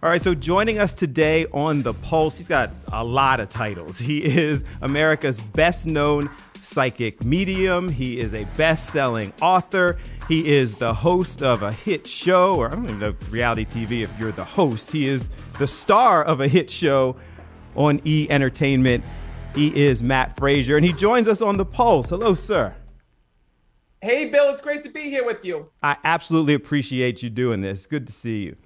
All right, so joining us today on The Pulse, he's got a lot of titles. He is America's best-known psychic medium. He is a best-selling author. He is the host of a hit show, or I don't even know reality TV if you're the host. He is the star of a hit show on E! Entertainment. He is Matt Fraser, and he joins us on The Pulse. Hello, sir. Hey, Bill, it's great to be here with you. I absolutely appreciate you doing this. Good to see you.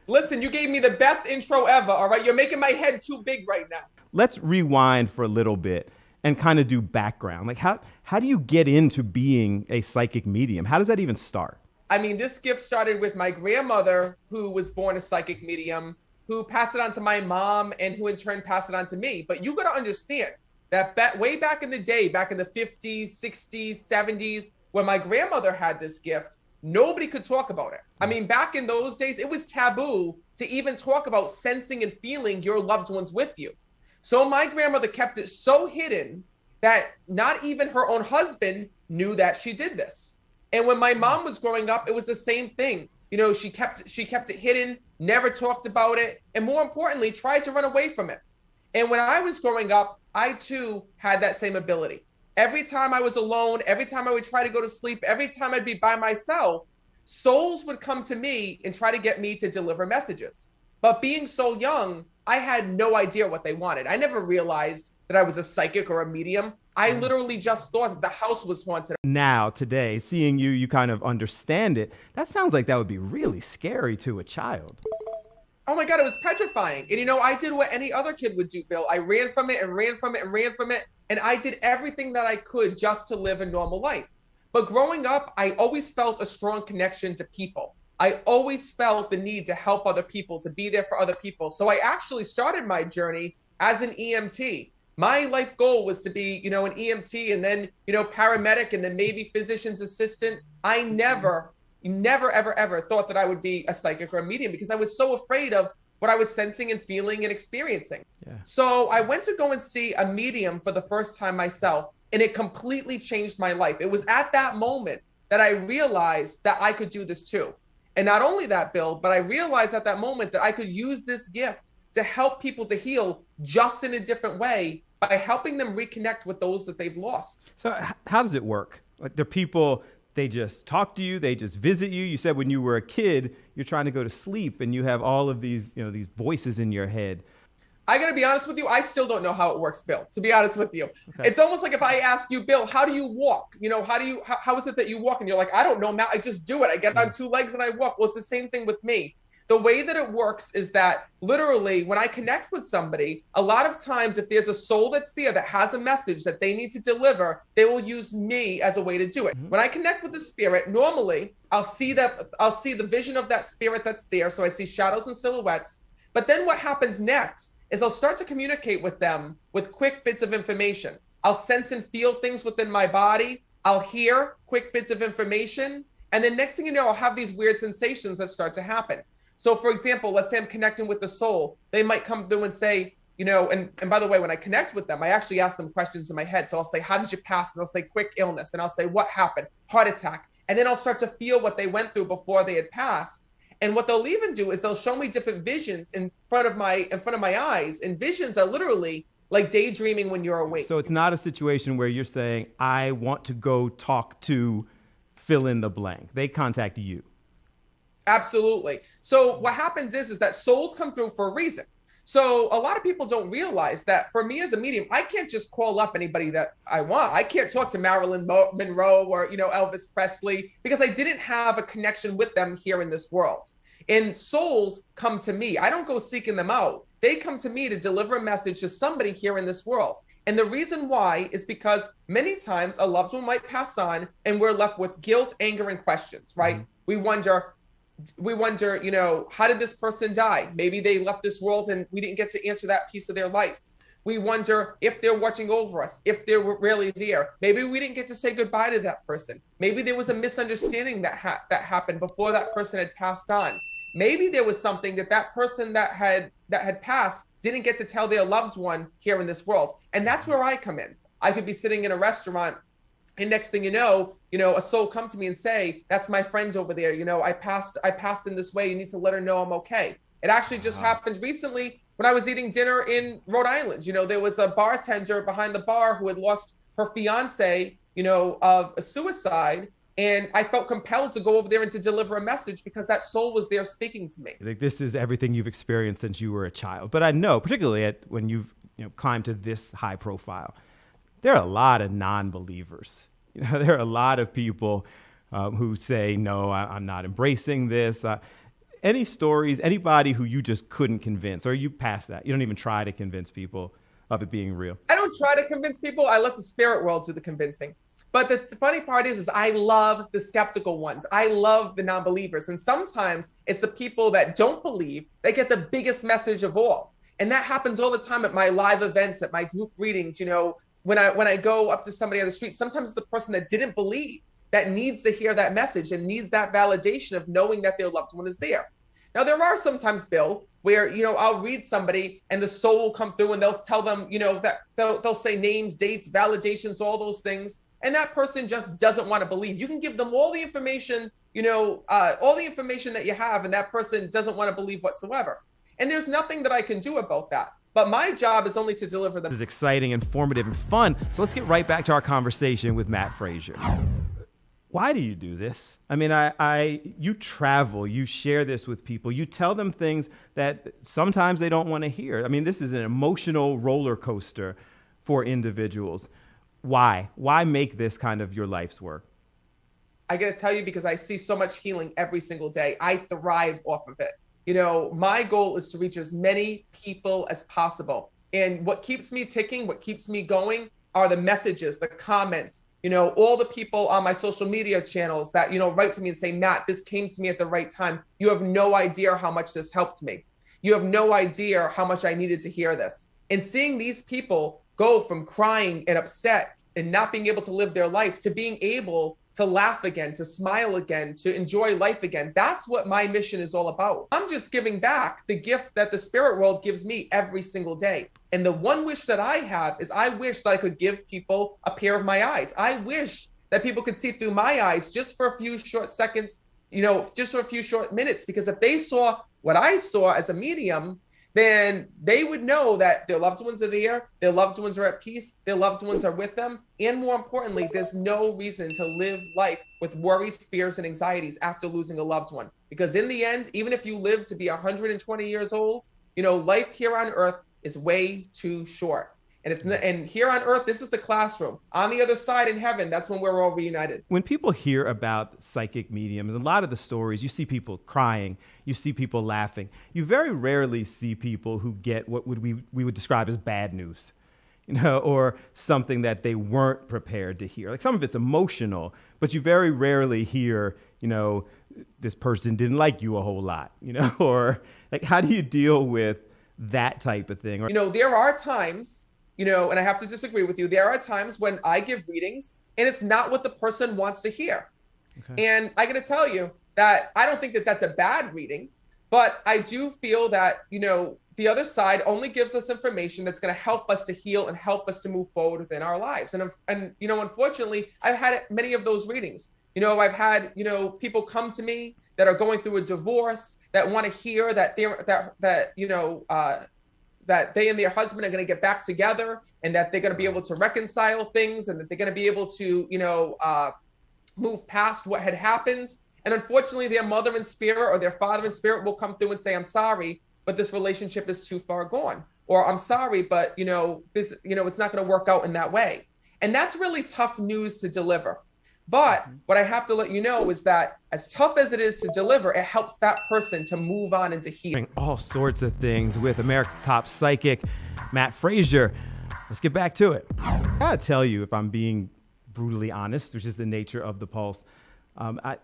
Listen, you gave me the best intro ever, all right? You're making my head too big right now. Let's rewind for a little bit and kind of do background. Like, how do you get into being a psychic medium? How does that even start? I mean, this gift started with my grandmother, who was born a psychic medium, who passed it on to my mom, and who in turn passed it on to me. But you got to understand that way back in the day, back in the 50s, 60s, 70s, when my grandmother had this gift, nobody could talk about it. I mean, back in those days, it was taboo to even talk about sensing and feeling your loved ones with you. So my grandmother kept it so hidden that not even her own husband knew that she did this. And when my mom was growing up, it was the same thing. You know, she kept it hidden, never talked about it, and more importantly, tried to run away from it. And when I was growing up, I too had that same ability. Every time I was alone, every time I would try to go to sleep, every time I'd be by myself, souls would come to me and try to get me to deliver messages. But being so young, I had no idea what they wanted. I never realized that I was a psychic or a medium. I literally just thought that the house was haunted. Now, today, seeing you kind of understand it, that sounds like that would be really scary to a child. Oh my God, it was petrifying. And you know, I did what any other kid would do, Bill. I ran from it and ran from it and ran from it. And I did everything that I could just to live a normal life. But growing up, I always felt a strong connection to people. I always felt the need to help other people, to be there for other people. So I actually started my journey as an EMT. My life goal was to be, you know, an EMT and then, you know, paramedic and then maybe physician's assistant. I never, ever thought that I would be a psychic or a medium because I was so afraid of what I was sensing and feeling and experiencing. Yeah. So I went to go and see a medium for the first time myself, and it completely changed my life. It was at that moment that I realized that I could do this too. And not only that, Bill, but I realized at that moment that I could use this gift to help people to heal just in a different way by helping them reconnect with those that they've lost. So how does it work? Like, the people, they just talk to you, they just visit you. You said when you were a kid, you're trying to go to sleep and you have all of these, you know, these voices in your head. I got to be honest with you, I still don't know how it works, Bill, to be honest with you. Okay. It's almost like if I ask you, Bill, how do you walk? You know, how is it that you walk? And you're like, I don't know, Matt, I just do it. I get on two legs and I walk. Well, it's the same thing with me. The way that it works is that literally when I connect with somebody, a lot of times if there's a soul that's there that has a message that they need to deliver, they will use me as a way to do it. Mm-hmm. When I connect with the spirit, normally I'll see the vision of that spirit that's there. So I see shadows and silhouettes. But then what happens next is I'll start to communicate with them with quick bits of information. I'll sense and feel things within my body. I'll hear quick bits of information. And then next thing you know, I'll have these weird sensations that start to happen. So for example, let's say I'm connecting with the soul. They might come through and say, you know, and by the way, when I connect with them, I actually ask them questions in my head. So I'll say, how did you pass? And they'll say quick illness. And I'll say, what happened? Heart attack. And then I'll start to feel what they went through before they had passed. And what they'll even do is they'll show me different visions in front of my eyes. And visions are literally like daydreaming when you're awake. So it's not a situation where you're saying, I want to go talk to fill in the blank. They contact you. Absolutely. So what happens is that souls come through for a reason. So a lot of people don't realize that for me as a medium, I can't just call up anybody that I want. I can't talk to Marilyn Monroe or, you know, Elvis Presley because I didn't have a connection with them here in this world. And souls come to me. I don't go seeking them out. They come to me to deliver a message to somebody here in this world. And the reason why is because many times a loved one might pass on and we're left with guilt, anger, and questions, right? Mm-hmm. We wonder, you know, how did this person die? Maybe they left this world and we didn't get to answer that piece of their life. We wonder if they're watching over us, if they're really there. Maybe we didn't get to say goodbye to that person. Maybe there was a misunderstanding that happened before that person had passed on. Maybe there was something that person that had passed didn't get to tell their loved one here in this world. And that's where I come in. I could be sitting in a restaurant and next thing you know, a soul come to me and say, that's my friend over there. You know, I passed in this way. You need to let her know I'm okay. It actually just happened recently when I was eating dinner in Rhode Island. There was a bartender behind the bar who had lost her fiance, of a suicide. And I felt compelled to go over there and to deliver a message because that soul was there speaking to me. Like, this is everything you've experienced since you were a child. But I know, particularly when you've climbed to this high profile, there are a lot of non-believers. There are a lot of people who say, no, I'm not embracing this. Any stories, anybody who you just couldn't convince, or you pass that? You don't even try to convince people of it being real? I don't try to convince people. I let the spirit world do the convincing. But the funny part is I love the skeptical ones. I love the non-believers. And sometimes it's the people that don't believe that get the biggest message of all. And that happens all the time at my live events, at my group readings. When I go up to somebody on the street, sometimes it's the person that didn't believe that needs to hear that message and needs that validation of knowing that their loved one is there. Now, there are sometimes, Bill, where, I'll read somebody and the soul will come through and they'll tell them, that they'll say names, dates, validations, all those things. And that person just doesn't want to believe. You can give them all the information, all the information that you have, and that person doesn't want to believe whatsoever. And there's nothing that I can do about that. But my job is only to deliver them. This is exciting, informative, and fun. So let's get right back to our conversation with Matt Fraser. Why do you do this? I mean, you travel, you share this with people, you tell them things that sometimes they don't want to hear. I mean, this is an emotional roller coaster for individuals. Why? Why make this kind of your life's work? I got to tell you, because I see so much healing every single day. I thrive off of it. My goal is to reach as many people as possible. And what keeps me ticking, what keeps me going are the messages, the comments, all the people on my social media channels that, write to me and say, Matt, this came to me at the right time. You have no idea how much this helped me. You have no idea how much I needed to hear this. And seeing these people go from crying and upset and not being able to live their life to being able to laugh again, to smile again, to enjoy life again. That's what my mission is all about. I'm just giving back the gift that the spirit world gives me every single day. And the one wish that I have is I wish that I could give people a pair of my eyes. I wish that people could see through my eyes just for a few short seconds, just for a few short minutes, because if they saw what I saw as a medium, then they would know that their loved ones are there, their loved ones are at peace, their loved ones are with them. And more importantly, there's no reason to live life with worries, fears, and anxieties after losing a loved one. Because in the end, even if you live to be 120 years old, life here on earth is way too short. And here on earth, this is the classroom. On the other side in heaven, that's when we're all reunited. When people hear about psychic mediums, a lot of the stories, you see people crying, you see people laughing. You very rarely see people who get what we would describe as bad news, or something that they weren't prepared to hear. Like, some of it's emotional, but you very rarely hear, this person didn't like you a whole lot, or like, how do you deal with that type of thing? There are times, and I have to disagree with you. There are times when I give readings and it's not what the person wants to hear. Okay. And I got to tell you that I don't think that that's a bad reading, but I do feel that, the other side only gives us information that's going to help us to heal and help us to move forward within our lives. And unfortunately, I've had many of those readings. I've had, people come to me that are going through a divorce, that want to hear that that they and their husband are going to get back together, and that they're going to be able to reconcile things, and that they're going to be able to, move past what had happened. And unfortunately, their mother in spirit or their father in spirit will come through and say, I'm sorry, but this relationship is too far gone. Or I'm sorry, but this, it's not going to work out in that way. And that's really tough news to deliver. But what I have to let you know is that as tough as it is to deliver, it helps that person to move on and to heal. All sorts of things with America's top psychic, Matt Fraser. Let's get back to it. I gotta tell you, if I'm being brutally honest, which is the nature of the Pulse,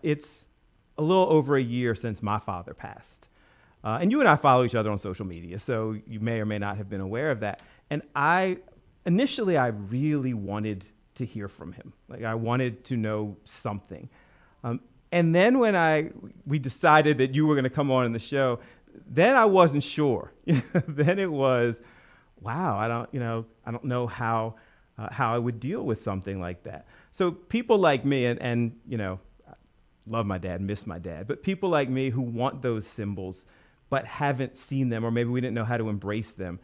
it's a little over a year since my father passed. And you and I follow each other on social media, so you may or may not have been aware of that. And initially I really wanted to hear from him. Like, I wanted to know something. And then when we decided that you were going to come on in the show, then I wasn't sure. Then it was, wow, I don't know how I would deal with something like that. So people like me, and love my dad, miss my dad, but people like me who want those symbols, but haven't seen them, or maybe we didn't know how to embrace them.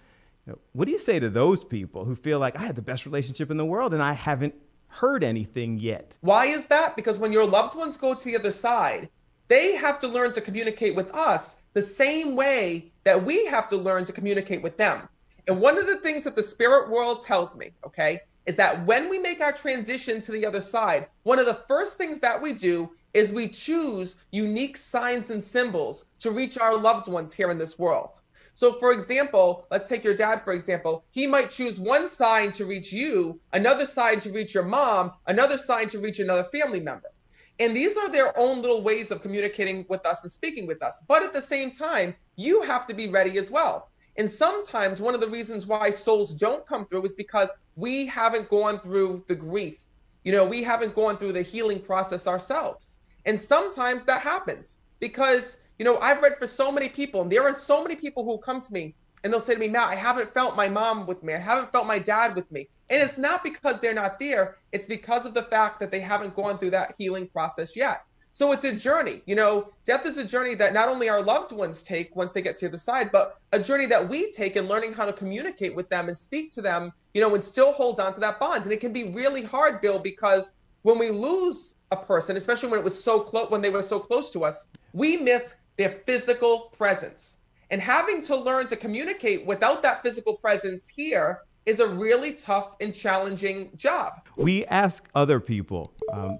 What do you say to those people who feel like I had the best relationship in the world and I haven't heard anything yet? Why is that? Because when your loved ones go to the other side, they have to learn to communicate with us the same way that we have to learn to communicate with them. And one of the things that the spirit world tells me, okay, is that when we make our transition to the other side, one of the first things that we do is we choose unique signs and symbols to reach our loved ones here in this world. So for example, let's take your dad, for example. He might choose one sign to reach you, another sign to reach your mom, another sign to reach another family member. And these are their own little ways of communicating with us and speaking with us. But at the same time, you have to be ready as well. And sometimes one of the reasons why souls don't come through is because we haven't gone through the grief. We haven't gone through the healing process ourselves. And sometimes that happens because I've read for so many people, and there are so many people who come to me and they'll say to me, Matt, I haven't felt my mom with me. I haven't felt my dad with me. And it's not because they're not there. It's because of the fact that they haven't gone through that healing process yet. So it's a journey. Death is a journey that not only our loved ones take once they get to the other side, but a journey that we take in learning how to communicate with them and speak to them, and still hold on to that bond. And it can be really hard, Bill, because when we lose a person, especially when it was so close, when they were so close to us, we miss their physical presence. And having to learn to communicate without that physical presence here is a really tough and challenging job. We ask other people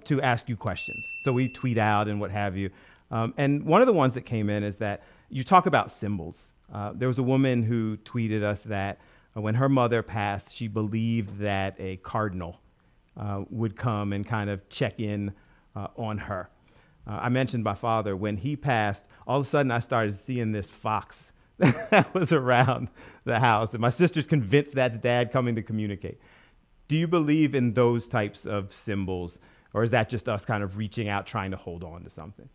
to ask you questions. So we tweet out and what have you. And one of the ones that came in is that you talk about symbols. There was a woman who tweeted us that when her mother passed, she believed that a cardinal would come and kind of check in on her. I mentioned my father. When he passed, all of a sudden I started seeing this fox that was around the house. And my sister's convinced that's dad coming to communicate. Do you believe in those types of symbols? Or is that just us kind of reaching out, trying to hold on to something?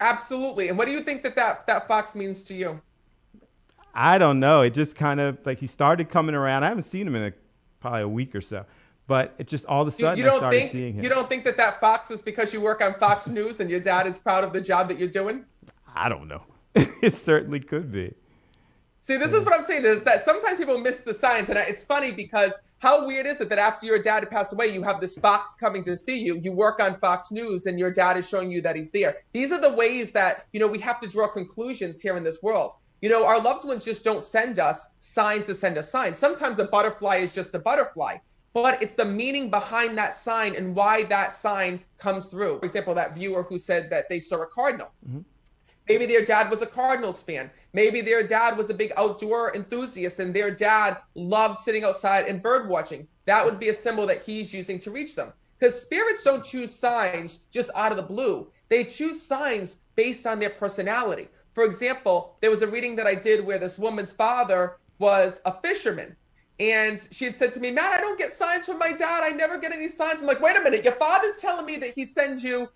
Absolutely. And what do you think that fox means to you? I don't know. It just kind of like he started coming around. I haven't seen him in probably a week or so. But it just all of a sudden I started seeing him. You don't think that fox is because you work on Fox News and your dad is proud of the job that you're doing? I don't know. It certainly could be. See, this is what I'm saying, is that sometimes people miss the signs. And it's funny because how weird is it that after your dad had passed away, you have this fox coming to see you. You work on Fox News and your dad is showing you that he's there. These are the ways that, we have to draw conclusions here in this world. Our loved ones just don't send us signs to send us signs. Sometimes a butterfly is just a butterfly. But it's the meaning behind that sign and why that sign comes through. For example, that viewer who said that they saw a cardinal. Mm-hmm. Maybe their dad was a Cardinals fan. Maybe their dad was a big outdoor enthusiast and their dad loved sitting outside and bird watching. That would be a symbol that he's using to reach them. Because spirits don't choose signs just out of the blue. They choose signs based on their personality. For example, there was a reading that I did where this woman's father was a fisherman. And she had said to me, Matt, I don't get signs from my dad. I never get any signs. I'm like, wait a minute. Your father's telling me that he sends you,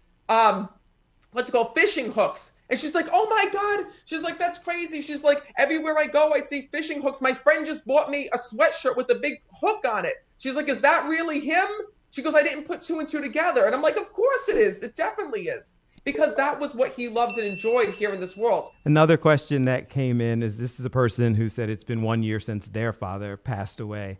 fishing hooks. And she's like, oh my God. She's like, that's crazy. She's like, everywhere I go, I see fishing hooks. My friend just bought me a sweatshirt with a big hook on it. She's like, is that really him? She goes, I didn't put two and two together. And I'm like, of course it is. It definitely is. Because that was what he loved and enjoyed here in this world. Another question that came in is, this is a person who said it's been 1 year since their father passed away.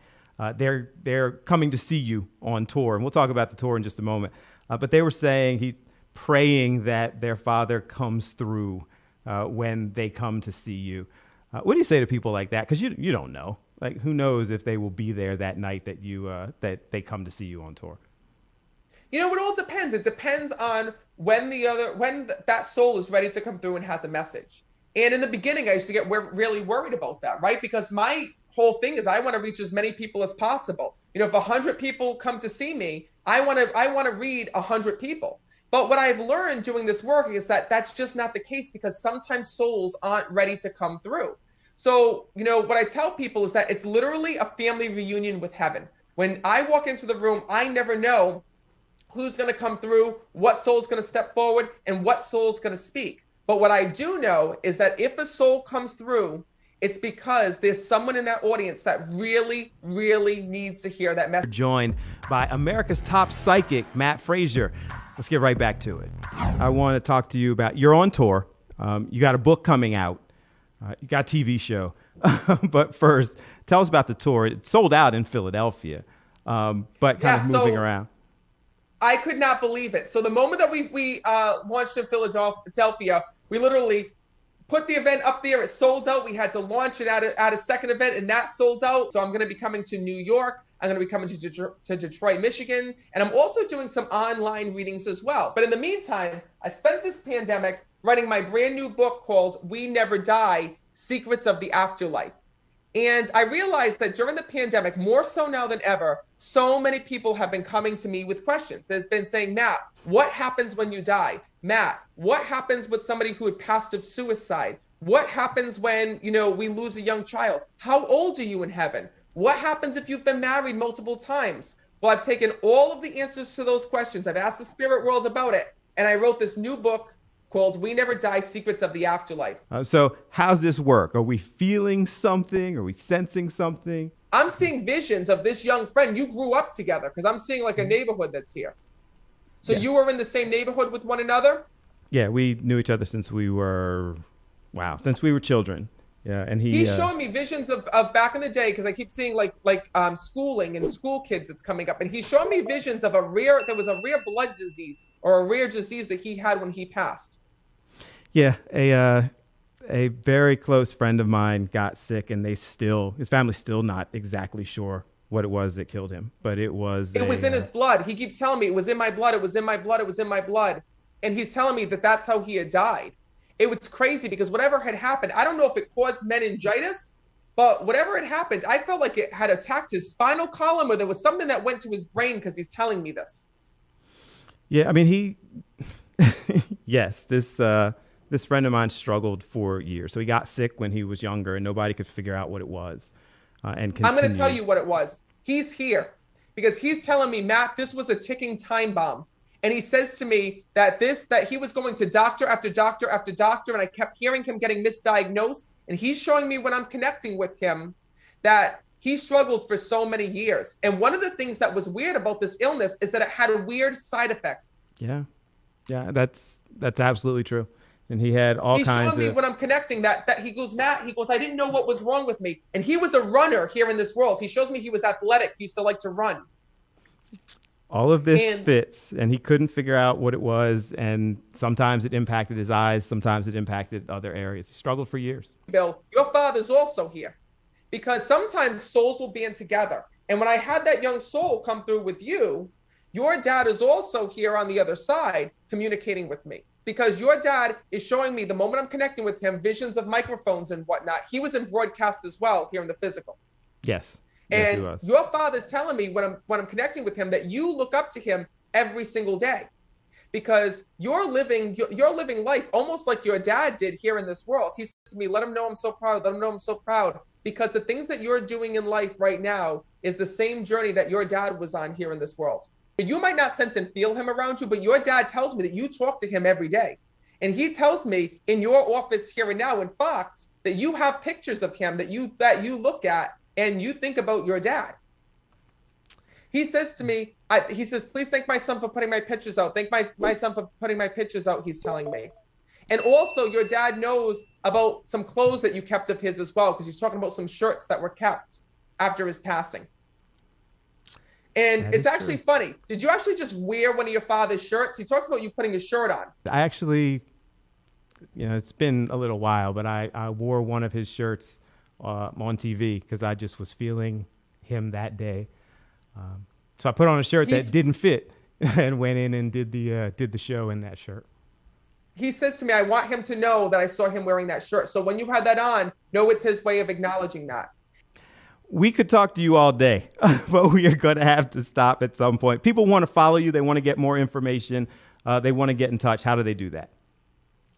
They're coming to see you on tour, and we'll talk about the tour in just a moment. But they were saying he's praying that their father comes through when they come to see you. What do you say to people like that? Because you don't know. Like, who knows if they will be there that night that that they come to see you on tour? It all depends. It depends on when that soul is ready to come through and has a message. And in the beginning, I used to get really worried about that, right? Because my whole thing is I want to reach as many people as possible. If 100 people come to see me, I want to read 100 people. But what I've learned doing this work is that that's just not the case, because sometimes souls aren't ready to come through. So, what I tell people is that it's literally a family reunion with heaven. When I walk into the room, I never know who's going to come through, what soul's going to step forward, and what soul's going to speak. But what I do know is that if a soul comes through, it's because there's someone in that audience that really, really needs to hear that message. Joined by America's top psychic, Matt Fraser. Let's get right back to it. I want to talk to you about, you're on tour. You got a book coming out. You got a TV show. But first, tell us about the tour. It sold out in Philadelphia, but kind of moving around. I could not believe it. So the moment that we launched in Philadelphia, we literally put the event up there. It sold out. We had to launch it at a second event, and that sold out. So I'm going to be coming to New York. I'm going to be coming to Detroit, Michigan. And I'm also doing some online readings as well. But in the meantime, I spent this pandemic writing my brand new book called We Never Die, Secrets of the Afterlife. And I realized that during the pandemic, more so now than ever, so many people have been coming to me with questions. They've been saying, Matt, what happens when you die? Matt, what happens with somebody who had passed of suicide? What happens when, we lose a young child? How old are you in heaven? What happens if you've been married multiple times? Well, I've taken all of the answers to those questions. I've asked the spirit world about it. And I wrote this new book called We Never Die, Secrets of the Afterlife. So how's this work? Are we feeling something? Are we sensing something? I'm seeing visions of this young friend. You grew up together because I'm seeing like a neighborhood that's here. So yes. You were in the same neighborhood with one another? Yeah, we knew each other since we were children. Yeah, and he's showing me visions of back in the day because I keep seeing like schooling and school kids that's coming up, and he's showing me visions of there was a rare blood disease or a rare disease that he had when he passed. Yeah, a very close friend of mine got sick, and his family's still not exactly sure what it was that killed him, but it was in his blood. He keeps telling me it was in my blood. It was in my blood. It was in my blood, and he's telling me that that's how he had died. It was crazy because whatever had happened, I don't know if it caused meningitis, but whatever had happened, I felt like it had attacked his spinal column or there was something that went to his brain because he's telling me this. Yeah, I mean, yes, this friend of mine struggled for years. So he got sick when he was younger and nobody could figure out what it was. And I'm going to tell you what it was. He's here because he's telling me, Matt, this was a ticking time bomb. And he says to me that he was going to doctor after doctor after doctor, and I kept hearing him getting misdiagnosed. And he's showing me when I'm connecting with him that he struggled for so many years. And one of the things that was weird about this illness is that it had weird side effects. Yeah, that's absolutely true. And he had all kinds of... He's showing me when I'm connecting that he goes, Matt, I didn't know what was wrong with me. And he was a runner here in this world. He shows me he was athletic. He used to like to run. All of this fits, and he couldn't figure out what it was, and sometimes it impacted his eyes, sometimes it impacted other areas. He struggled for years. Bill, your father's also here, because sometimes souls will be in together. And when I had that young soul come through with you, your dad is also here on the other side communicating with me, because your dad is showing me the moment I'm connecting with him, visions of microphones and whatnot. He was in broadcast as well here in the physical. Yes. And your father's telling me when I'm connecting with him that you look up to him every single day because you're living life almost like your dad did here in this world. He says to me, let him know I'm so proud. Let him know I'm so proud because the things that you're doing in life right now is the same journey that your dad was on here in this world. You might not sense and feel him around you, but your dad tells me that you talk to him every day. And he tells me in your office here and now in Fox that you have pictures of him that you look at and you think about your dad. He says to me, please thank my son for putting my pictures out. Thank my son for putting my pictures out, he's telling me. And also your dad knows about some clothes that you kept of his as well, because he's talking about some shirts that were kept after his passing. And it's actually funny. Did you actually just wear one of your father's shirts? He talks about you putting a shirt on. I actually, it's been a little while, but I wore one of his shirts on TV because I just was feeling him that day. So I put on a shirt that didn't fit and went in and did the show in that shirt. He says to me, I want him to know that I saw him wearing that shirt. So when you had that on, know it's his way of acknowledging that. We could talk to you all day, but we are going to have to stop at some point. People want to follow you. They want to get more information. They want to get in touch. How do they do that?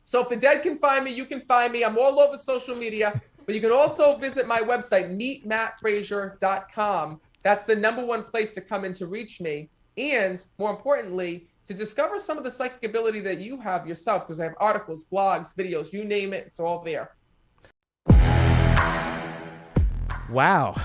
So if the dead can find me, you can find me. I'm all over social media. But you can also visit my website, meetmattfraser.com. That's the #1 place to come in to reach me. And more importantly, to discover some of the psychic ability that you have yourself, because I have articles, blogs, videos, you name it, it's all there. Wow.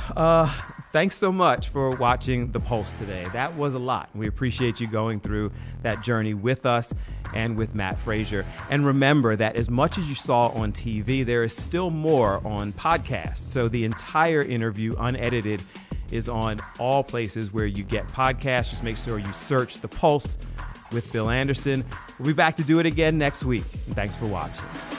Thanks so much for watching The Pulse today. That was a lot. We appreciate you going through that journey with us. and with Matt Fraser. And remember that as much as you saw on TV, there is still more on podcasts. So the entire interview, unedited, is on all places where you get podcasts. Just make sure you search The Pulse with Bill Anderson. We'll be back to do it again next week. And thanks for watching.